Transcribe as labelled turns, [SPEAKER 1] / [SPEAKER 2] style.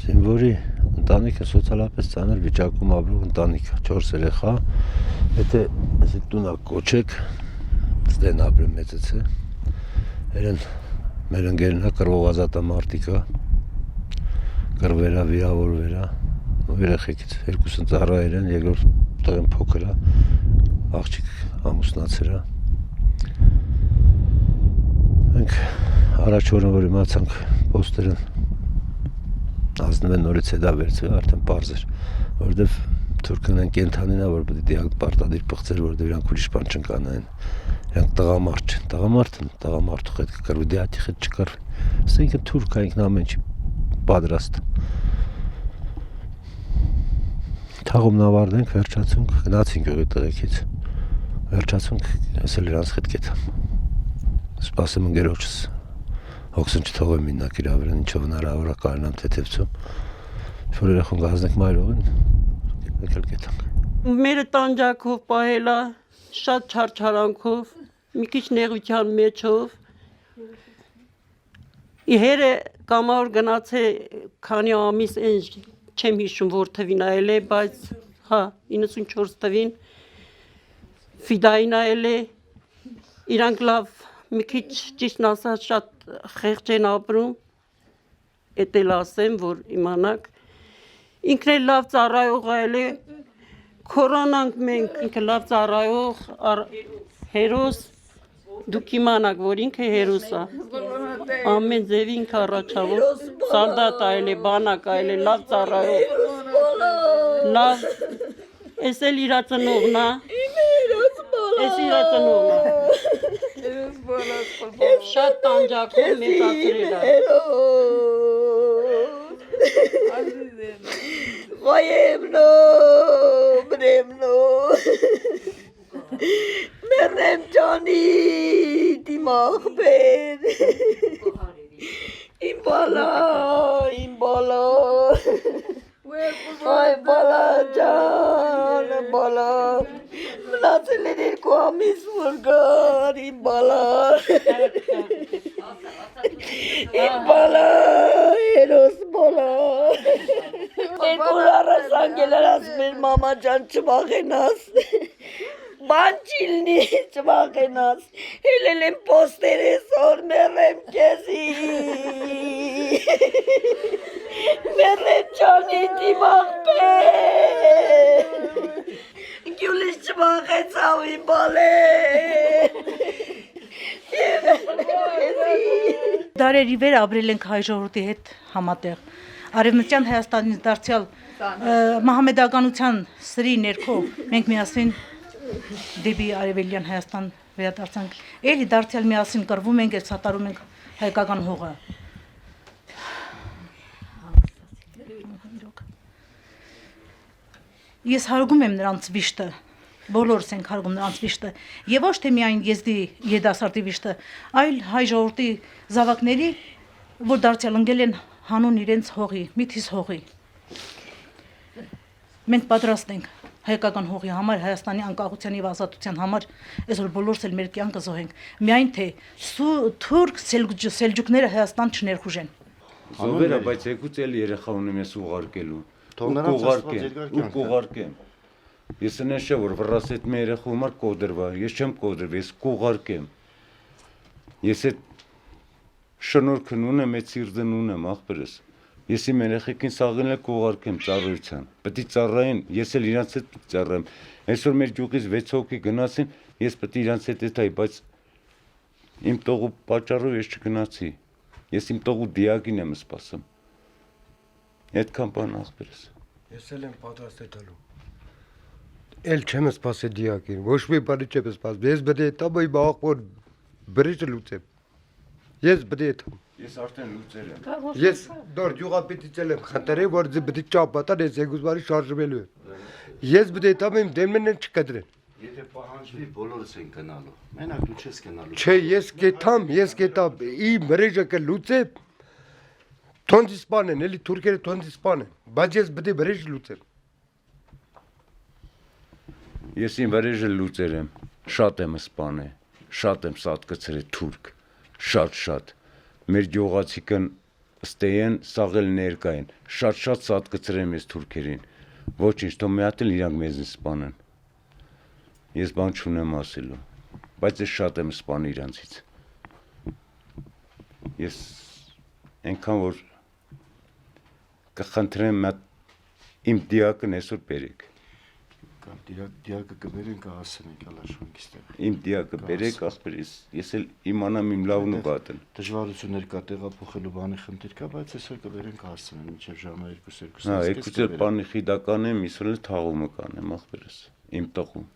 [SPEAKER 1] Զինվորի ընտանիքը սոցիալապես ծանր վիճակում ապրող ընտանիք, 4 երեխա, եթե տունա կոչեք, ստեն ապրեմ մեծեցե, մեր ընկերնա կրվող ազատամարտիկա, կրվերա, վիրավորվերա, երեխեքից երկուսն ծառայեր են, երկրորդ տղեն փոքր է, աղջիկ ամուսնացել է։ Մենք առաջ օրը որ իմացանք պոստերն ազնվեն նորից հետա վերցվել, արդեն պարզ էր, որովհետև թուրքն են կենթանին է, որ պետք է պարտադիր պղծեր, որովհետև իրանք ուրիշ բան չկանային, իրանք տղամարդ չեն, տղամարդու հետ կկրվի, դիատի հետ չկրվի, ասա ինքը թուրք է, ինքն ամեն չի պատրաստ։ Թաղումն ավարտենք, վերջացունք, գնացինք ուղի տղեկից, վերջացունք, ես էլ իրանց հետ կետամ, սպասեմ ընկերոջս, հոգսն չթողեմ իննակ իրա վրան, ինչով հնարավոր է կարենամ թեթևցում, որ երախուն գազնենք մայրողին, եկել կետանք։
[SPEAKER 2] Մերը տանջակով պահելա, շատ չարչարանքով, մի քիչ նեղության մեջով, իհերը կամավոր գնաց է քանի ամիս են չեմ հիշում որ թվին այլ է, բայց հա 94 թվին ֆիդային այլ է, իրանք լավ մի քիչ ճիշտն ասած շատ խեղճ են ապրում, էդ էլ ասեմ, որ իմանաք, ինքն էլ լավ ծառայող այլ է, կորոնանք մենք, ինքը լավ ծառայող, հերոս, դուք իմանաք, որ ինքը հերոս է, ամեն ձև ինքը առաջավոր, սալդատ այլ է, բանակ այլ է, լավ ծառայող, լավ, ես էլ իրա ծնողն է, ես իրա ծնողն է, շատ տանջակով մեծացրել է,
[SPEAKER 3] Մերնեմ ջանի դիմ աղբեր, իմ բալա, այ բալա ջան, բալա, մնացել են երկու ամիս որ գար, իմ բալա, հերոս բալա, երկու առաջ անգելար ասում էր մամա ջան չվախենաս, բան չիլնի չվախենաս, հելել եմ պոստերես որ մերեմ կեզի, մերեմ ջանի դիմ աղբեր, գյուլիս չվախեցավ իմ բալեն,
[SPEAKER 4] Դարերի վեր ապրել ենք հայ ժողովրդի հետ համատեղ, Արևմտյան Հայաստանից դարձյալ մահմեդականության սրի ներքո մենք միասին դեպի Արևելյան Հայաստան վերադարձանք, էլի դարձյալ միասին կռվում ենք, սատարում ենք հայկական հողը։ Ես հարգում եմ նրանց վիշտը, բոլորս ենք հարգում նրանց վիշտը, եւ ոչ թե միայն եզդի երիտասարդի վիշտը, այլ հայ ժողովրդի զավակների, որ դարձյալ ընկել են հանուն իրենց հողի, միթիս հողի։ Մենք պատրաստ ենք հայկական հողի համար, Հայաստանի անկախության եւ ազատության համար, այսօր բոլորս էլ մեր կյանքը զոհենք, միայն թե թուրք սելջուկները Հայաստան չներխուժեն։
[SPEAKER 5] Զոհվելա, բայց եկուց էլ երեխա ունեմ ես ուղարկելու։ Կուղարկեմ։ Ես նշեմ, որ վռասետ մի երեխու համար կոդրվա, ես չեմ կոդրվի, ես կուղարկեմ։ Ես այդ շնորհքն ունեմ, այդ սիրտն ունեմ, աղբերս։ Ես իմ երեխեքին սաղին էլ կուղարկեմ ծառայության։ Պետք է ծառայեն, ես էլ իրանց հետ ծառայեմ։ Այսօր մեր գյուղից 6 հոգի գնացին, ես պետք է իրանց հետ եթայի, բայց իմ տողու պատճառով ես չգնացի։ Ես իմ տողու դիակին եմ սպասում։ Այդքան բան աղբերս։
[SPEAKER 6] Ես էլ եմ պատրաստ ետալու։ Էլ չեմ սպասել դիակին, ոչ մի բանի չեմ սպասել։ Ես պետք է տամ իմ աղբոր բրիջը լուծեմ։ Ես պետք է տամ։
[SPEAKER 5] Ես արդեն լուծել եմ։
[SPEAKER 6] Ես դոր յուղապետիցել եմ խնդրել, որ պետք է ճապատան, ես եկուս բարի շարժվելու եմ։ Ես պետք է տամ իմ դեմներն չկտրեն։
[SPEAKER 7] Եթե պահանջվի բոլորս են գնալու։ Մենակ դու չես գնալու։
[SPEAKER 6] Չէ, ես գետա իմ մրեժը կլուծե թոնդի սպանեն, էլի թուրքերը թոնդի սպանեն, բայց ես պետք է մրեժը լուծեմ։
[SPEAKER 5] Ես իմ վրեժը լուծեր եմ, շատ եմ սպանել, շատ եմ սատկացրել թուրք, շատ։ Մեր գյուղացիքն ստեյեն սաղել ներկային, շատ սատկացրել եմ ես թուրքերին, ոչինչ, թող մի հատ էլ իրանք մեզ սպանեն։ Ես բան չունեմ ասելու, բայց ես շատ եմ սպանել իրանցից։ Ես այնքան որ կխնդրեմ իմ դիակն այսօր բերեք։
[SPEAKER 7] Կամ դիակը կբերենք ասենք ալաշունքից տեղ։
[SPEAKER 5] Իմ դիակը բերեք, ախպեր, ես էլ իմանամ իմ լավն ու վատն։
[SPEAKER 7] Դժվարություններ կա տեղափոխելու բանի խնդիր կա, բայց այսօր կբերենք ասենք մինչև ժամը 2-2
[SPEAKER 5] Հա, եկուցել բանի խիդական եմ, իսրել թաղումը կանեմ, ախպերս, իմ տղու։